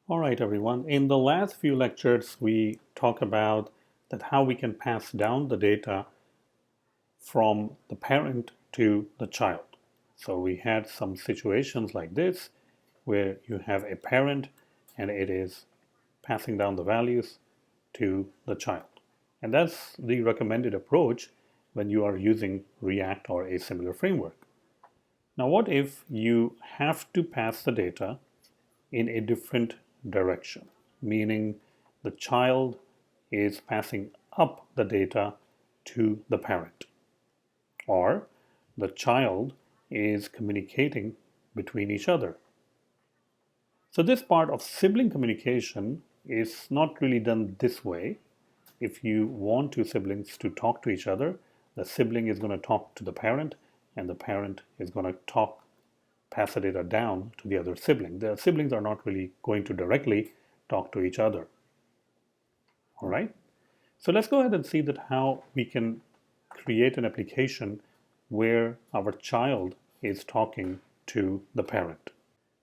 All right, everyone. In the last few lectures, we talk about that how we can pass down the data from the parent to the child. So we had some situations like this where you have a parent and it is passing down the values to the child. And that's the recommended approach when you are using React or a similar framework. Now, what if you have to pass the data in a different direction, meaning the child is passing up the data to the parent, or the child is communicating between each other. So, this part of sibling communication is not really done this way. If you want two siblings to talk to each other, the sibling is going to talk to the parent, and the parent is going to pass the data down to the other sibling. The siblings are not really going to directly talk to each other. All right. So let's go ahead and see that how we can create an application where our child is talking to the parent.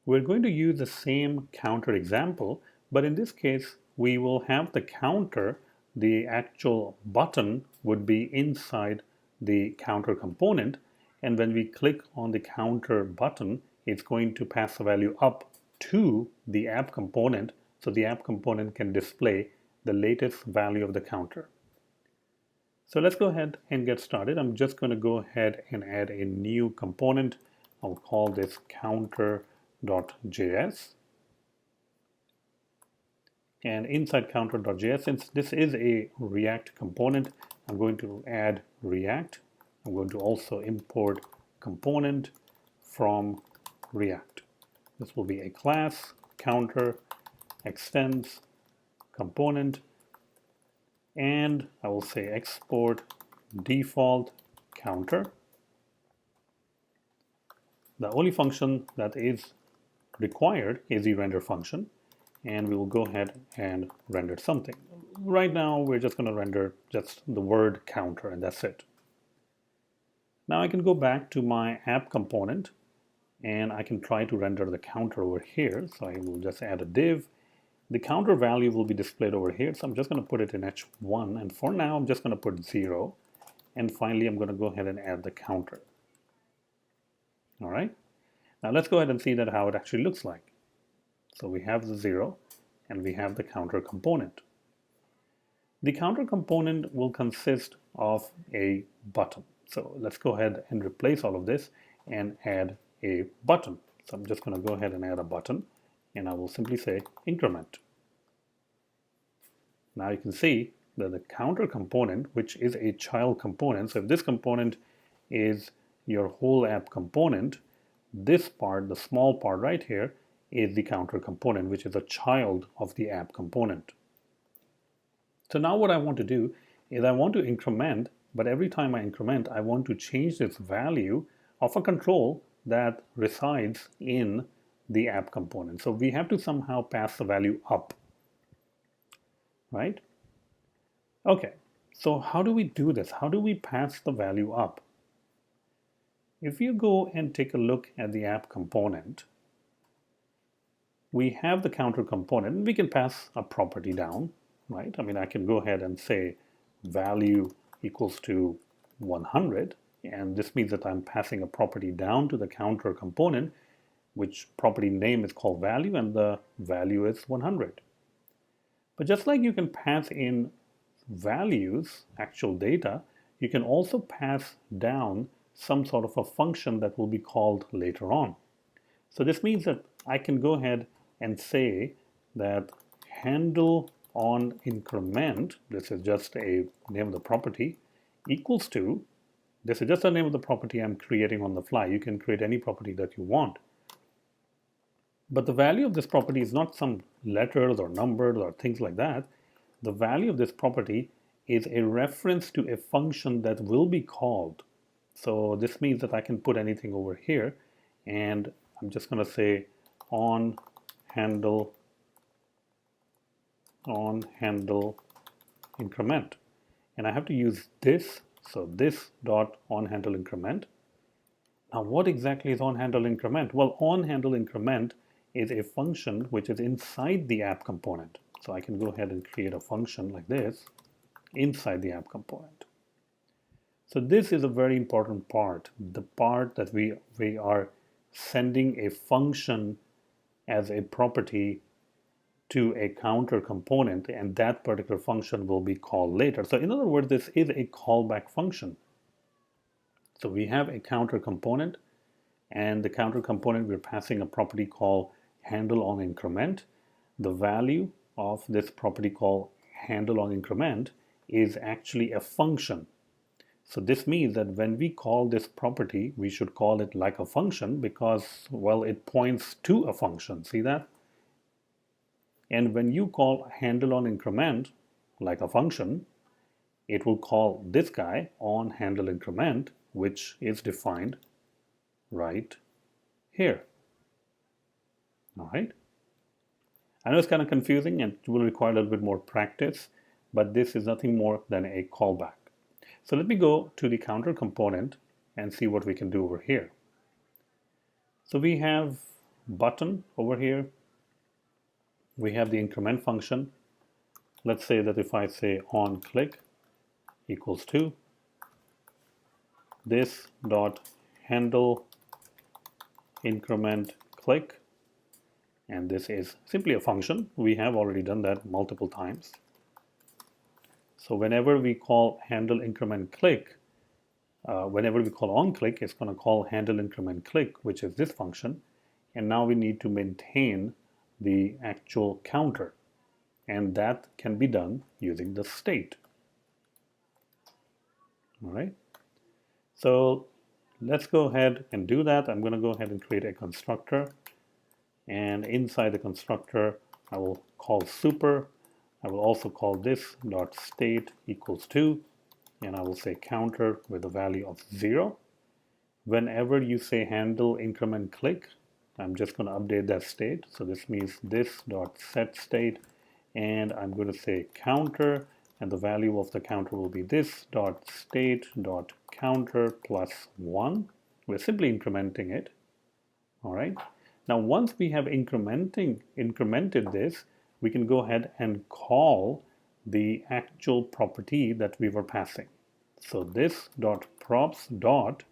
We're going to use the same counter example, but in this case, we will have the counter, the actual button would be inside the counter component. And when we click on the counter button, it's going to pass the value up to the app component. So the app component can display the latest value of the counter. So let's go ahead and get started. I'm just going to go ahead and add a new component. I'll call this counter.js. And inside counter.js, since this is a React component, I'm going to add React. I'm going to also import component from React. This will be a class, counter, extends, component, and I will say export default counter. The only function that is required is the render function, and we will go ahead and render something. Right now, we're just going to render just the word counter, and that's it. Now I can go back to my app component, and I can try to render the counter over here. So I will just add a div. The counter value will be displayed over here, so I'm just going to put it in h1, and for now I'm just going to put 0, and finally I'm going to go ahead and add the counter. All right, now let's go ahead and see that how it actually looks like. So we have the 0 and we have the counter component. The counter component will consist of a button. So let's go ahead and replace all of this and add a button. So I'm just going to go ahead and add a button, and I will simply say increment. Now you can see that the counter component, which is a child component, so if this component is your whole app component, this part, the small part right here, is the counter component, which is a child of the app component. So now what I want to do is I want to increment, but every time I increment, I want to change this value of a control that resides in the app component. So we have to somehow pass the value up, right? Okay, so how do we do this? How do we pass the value up? If you go and take a look at the app component, we have the counter component, and we can pass a property down, right? I mean, I can go ahead and say value equals to 100, and this means that I'm passing a property down to the counter component, which property name is called value, and the value is 100. But just like you can pass in values, actual data, you can also pass down some sort of a function that will be called later on. So this means that I can go ahead and say that handle on increment, this is just a name of the property, equals to, this is just the name of the property I'm creating on the fly. You can create any property that you want. But the value of this property is not some letters or numbers or things like that. The value of this property is a reference to a function that will be called. So this means that I can put anything over here, and I'm just going to say on handle increment, and I have to use this. So this dot on handle increment. Now what exactly is on handle increment? Well, on handle increment is a function which is inside the app component. So I can go ahead and create a function like this inside the app component. So this is a very important part, the part that we are sending a function as a property to a counter component, and that particular function will be called later. So in other words, this is a callback function. So we have a counter component, and the counter component, we're passing a property called handle on increment. The value of this property called handle on increment is actually a function. So this means that when we call this property, we should call it like a function because, well, it points to a function. See that? And when you call handle on increment like a function, it will call this guy on handle increment, which is defined right here. All right. I know it's kind of confusing and it will require a little bit more practice, but this is nothing more than a callback. So let me go to the counter component and see what we can do over here. So we have button over here. We have the increment function. Let's say that if I say on click equals to this dot handle increment click, and this is simply a function. We have already done that multiple times. So whenever we call handle increment click, whenever we call on click, it's going to call handle increment click, which is this function. And now we need to maintain the actual counter, and that can be done using the state. All right. So let's go ahead and do that. I'm going to go ahead and create a constructor, and inside the constructor I will call super. I will also call this dot state equals to, and I will say counter with a value of 0. Whenever you say handle increment click, I'm just going to update that state. So this means this dot set state, and I'm going to say counter, and the value of the counter will be this dot state dot counter plus 1. We're simply incrementing it. All right. Now once we have incremented this, we can go ahead and call the actual property that we were passing. So this dot props dot,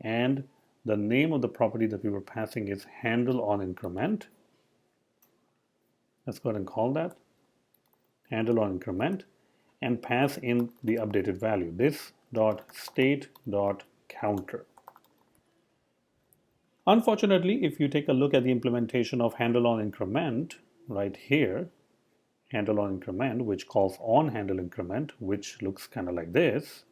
and the name of the property that we were passing is handle on increment. Let's go ahead and call that handle on increment and pass in the updated value, this dot state dot counter. Unfortunately, if you take a look at the implementation of handle on increment right here, handle on increment, which calls on handle increment, which looks kind of like this,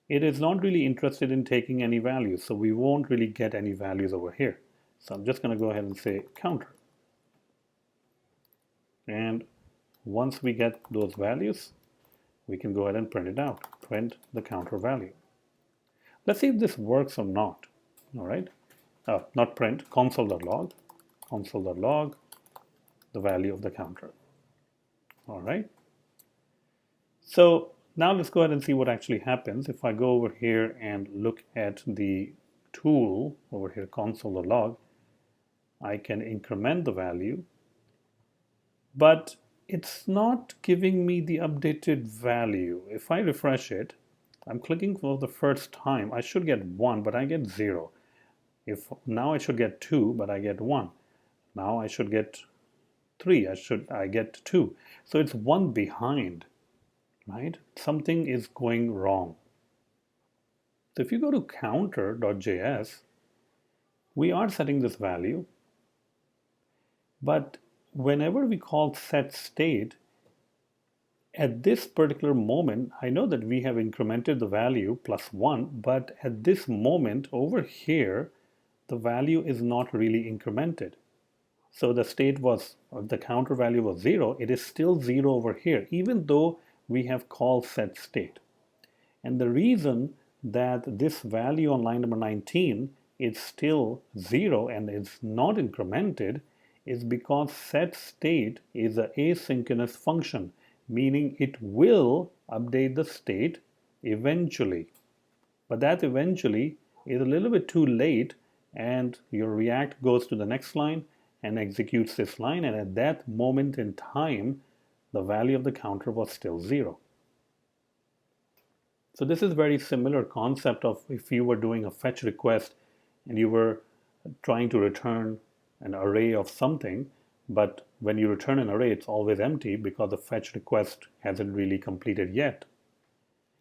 it is not really interested in taking any values, so we won't really get any values over here. So I'm just going to go ahead and say counter. And once we get those values, we can go ahead and print it out, print the counter value. Let's see if this works or not. All right, not print, console.log, console.log, the value of the counter. All right, so now let's go ahead and see what actually happens. If I go over here and look at the tool over here, console.log, I can increment the value, but it's not giving me the updated value. If I refresh it, I'm clicking for the first time, I should get 1, but I get 0. If now I should get 2, but I get 1. Now I should get 3, I get 2. So it's 1 behind, right? Something is going wrong. So if you go to counter.js, we are setting this value, but whenever we call set state, at this particular moment, I know that we have incremented the value plus 1, but at this moment over here, the value is not really incremented. So the state was, the counter value was 0, it is still 0 over here, even though we have called set state. And the reason that this value on line number 19 is still 0 and is not incremented is because set state is an asynchronous function, meaning it will update the state eventually. But that eventually is a little bit too late and your React goes to the next line and executes this line, and at that moment in time, the value of the counter was still 0. So this is very similar concept of if you were doing a fetch request and you were trying to return an array of something, but when you return an array, it's always empty because the fetch request hasn't really completed yet.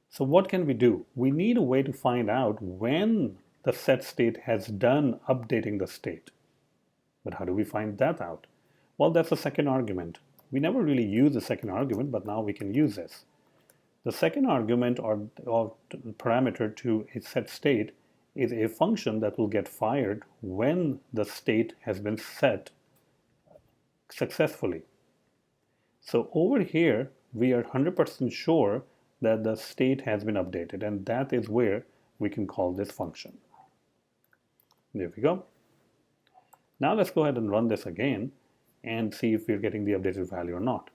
So what can we do? We need a way to find out when the set state has done updating the state. But how do we find that out? Well, that's the second argument. We never really use the second argument, but now we can use this. The second argument or parameter to a set state is a function that will get fired when the state has been set successfully. So over here, we are 100% sure that the state has been updated, and that is where we can call this function. There we go. Now let's go ahead and run this again and see if we're getting the updated value or not.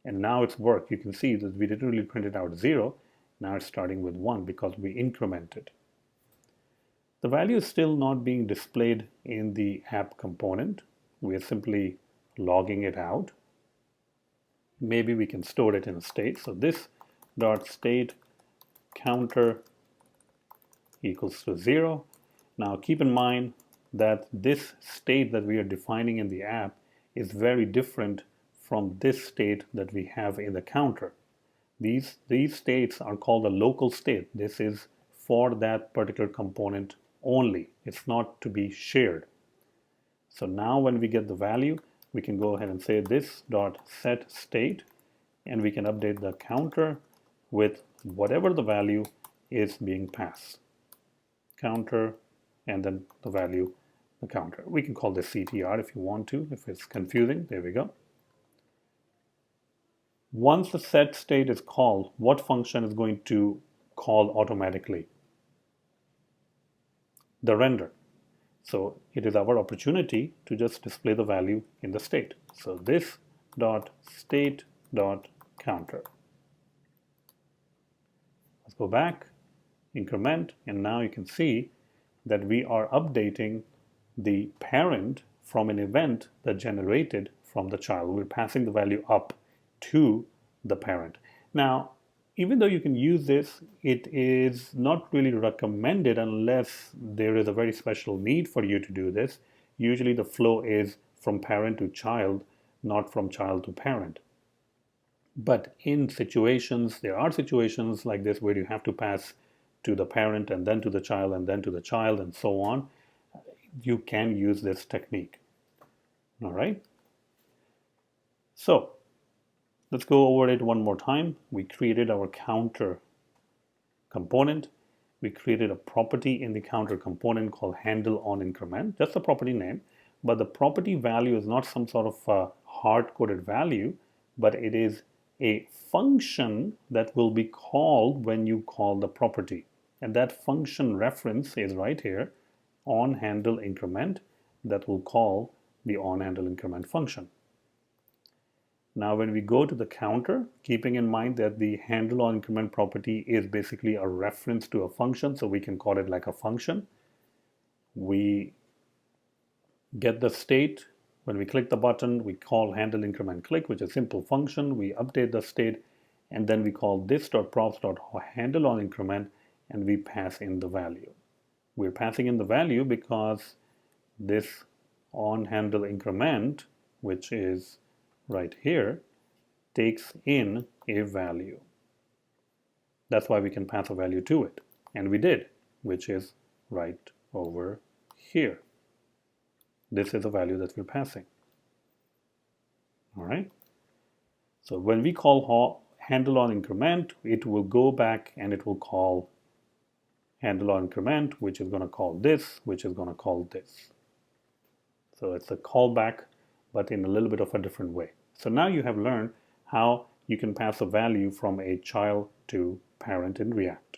And now it's worked. You can see that we didn't really print it out 0. Now it's starting with 1 because we incremented. The value is still not being displayed in the app component. We are simply logging it out. Maybe we can store it in a state. So this dot state counter equals to 0. Now keep in mind that this state that we are defining in the app is very different from this state that we have in the counter. These states are called a local state. This is for that particular component only. It's not to be shared. So now when we get the value, we can go ahead and say this dot set state, and we can update the counter with whatever the value is being passed. Counter, and then the value, the counter. We can call this CTR if you want to, if it's confusing. There we go. Once the set state is called, what function is going to call automatically? The render. So it is our opportunity to just display the value in the state. So this dot state dot counter. Let's go back, increment, and now you can see that we are updating the parent from an event that generated from the child. We're passing the value up to the parent. Now, even though you can use this, it is not really recommended unless there is a very special need for you to do this. Usually the flow is from parent to child, not from child to parent. But in situations, there are situations like this where you have to pass to the parent and then to the child and then to the child and so on. You can use this technique. All right. So let's go over it one more time. We created our counter component. We created a property in the counter component called handle on increment. That's the property name. But the property value is not some sort of hard-coded value, but it is a function that will be called when you call the property. And that function reference is right here, on handle increment, that will call the on handle increment function. Now when we go to the counter, keeping in mind that the handle on increment property is basically a reference to a function, so we can call it like a function. We get the state. When we click the button, we call handle increment click, which is a simple function. We update the state, and then we call this.props.handle on increment, and we pass in the value. We're passing in the value because this on handle increment, which is right here, takes in a value. That's why we can pass a value to it. And we did, which is right over here. This is a value that we're passing. All right. So when we call handle on increment, it will go back and it will call handle on increment, which is going to call this, which is going to call this. So it's a callback, but in a little bit of a different way. So now you have learned how you can pass a value from a child to parent in React.